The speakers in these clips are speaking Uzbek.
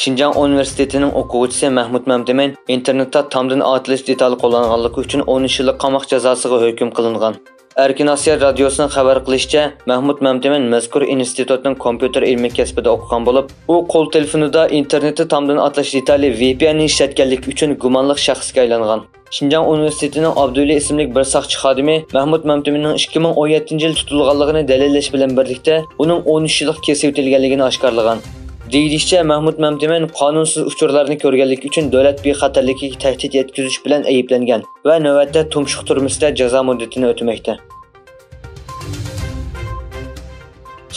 Şinjan Üniversitetining o'quvchisi Mahmud Mamtiman internetda tomdan otilish detali qo'llanganligi uchun 13 yillik qamoq jazosiga hukm qilingan. Erkin Asiya radiosining xabar qilishicha, Mahmud Mamtiman mazkur institutning kompyuter ilmi kasbida o'qigan bo'lib, u qo'l telefonida internetda tomdan otilish detali VPN ishlatganlik uchun gumonli shaxsga aylangan. Şinjan Üniversitetining Abdulli ismli bir soqchi xodimi Mahmud Mamtimanning 2017-yil tutilganligini dalillash bilan birlikda uning 13 yillik kesib o'tilganligini oshkorlagan. Deyilishicha, Mahmud Mamtiman qonunsiz uchurlarni ko'rganlik uchun davlat bexatarligiga tahdid yetkazish bilan ayblangan va navbatda tumshuq turmusida jazo muddatini o'tamoqda.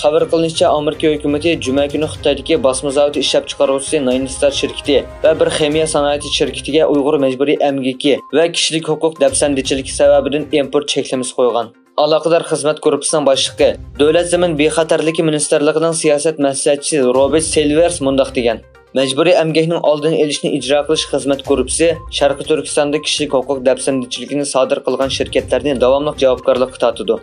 Xabar qilinishicha, Amerika hukumati juma kuni Xitoydagi bosma zavodi ishlab chiqaruvchisi Nainstar shirkati va bir ximiya sanoati shirkatiga Uyg'ur majburiy emgaki va kishilik huquq dafsandichiligi sababidan import cheklamasi qo'ygan. Aloqador xizmat guruhining boshlig'i, Davlat zamin bexatarligi ministerligining siyosat maslahatchisi Robert Silvers mundaq degan: Majburiy emgakning oldini olishni ijro qilish xizmat guruhi Sharqiy Turkistonda kishilik huquq dafsandichiligini sodir qilgan shirkatlarni davomli javobgarlikka tortadi.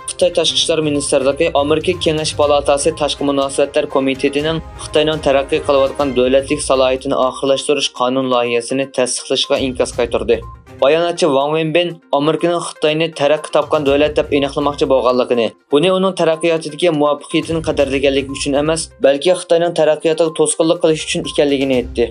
Xitoy Tashqi ishlar ministerligi Amerika Kengash palatasi Tashqi munosabatlar komitetining Xitoyning taraqqiy qilayotgan davlatlik salohiyatini oxirlashtirish qonun loyihasini tasdiqlashga inkos qaytardi. Bayonotchi Wang Wenbin Amerikaning Xitoyni taraqqiy topgan davlat deb aniqlamoqchi bo'lganligini, buni uning taraqqiyotidagi muvaffaqiyatini qadrlaganligi uchun emas, balki Xitoyning taraqqiyotiga to'sqinlik qilish uchun ekanligini aytdi.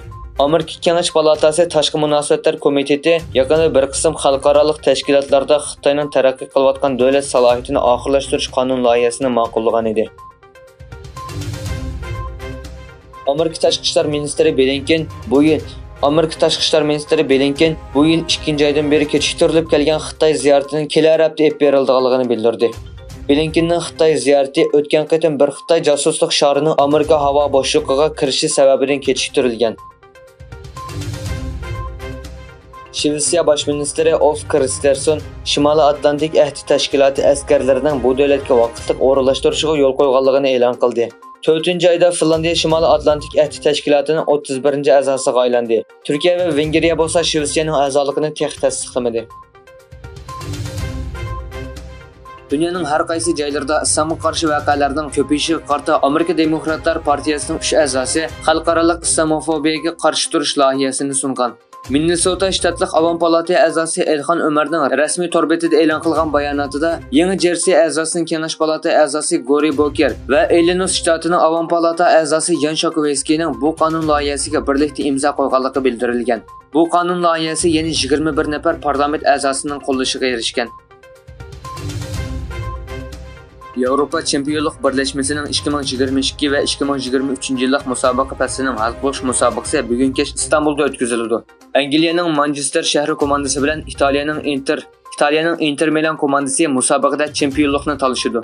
Amerika Kengash palatasi Tashqi munosabatlar komiteti yaqinda bir qism xalqaro tashkilotlarda Xitoyning taraqqiy qilayotgan davlat salohiyatini oxirlashtirish qonun loyihasini ma'qullagan edi. Amerika Tashqi ishlar ministri Blinken bu yil 2-oydan beri kechiktirilib kelgan Xitoy ziyaratining kelar hafta olib berilganligini bildirdi. Blinkenning Xitoy ziyarati o'tgan qatim bir Xitoy josuslik sharining Amerika havo boshlig'iga kirishi sababidan kechiktirilgan. Shvetsiya bosh ministri Ulf Kristersson Shimoliy Atlantik ahdi tashkiloti askarlarining bu davlatga vaqtliq o'rinlashtirishiga yo'l qo'yganligini e'lon qildi. 4-oyda Finlandiya Shimoliy Atlantik ahdi tashkilotining 31-a'zosiga aylandi. Turkiya va Vengriya bo'lsa Shvetsiyaning a'zoligini tasdiqlamadi. Dunyoning har qaysi joylarida islomga qarshi voqealarning ko'payishiga qarata Amerika Demokratlar partiyasining 3 a'zosi xalqaro islamofobiyaga qarshi turish loyihasini sungan. Minnesota shtatlik Avom palata a'zosi Elxon Umarning rasmiy tor betida e'lon qilgan bayonotida Yangi Jersey a'zosining Kengash palata a'zosi Gori Boker va Illinois shtatining Avom palata a'zosi Yan Shokovskining bu qonun loyihasiga birlikda imzo qo'yganligi bildirilgan. Bu qonun loyihasi yana 21 nafar parlament a'zosining qo'llashiga erishgan. Yevropa Chempionlik birlashmasining 2022 va 2023-yillik musobaqa faslining hal qilish musobaqasi bugun kech Istanbulda o'tkaziladi. Angliyaning Manchester shahri komandasi bilan Italiyaning Inter Milan komandasi musobaqada chempionlikni talashadi.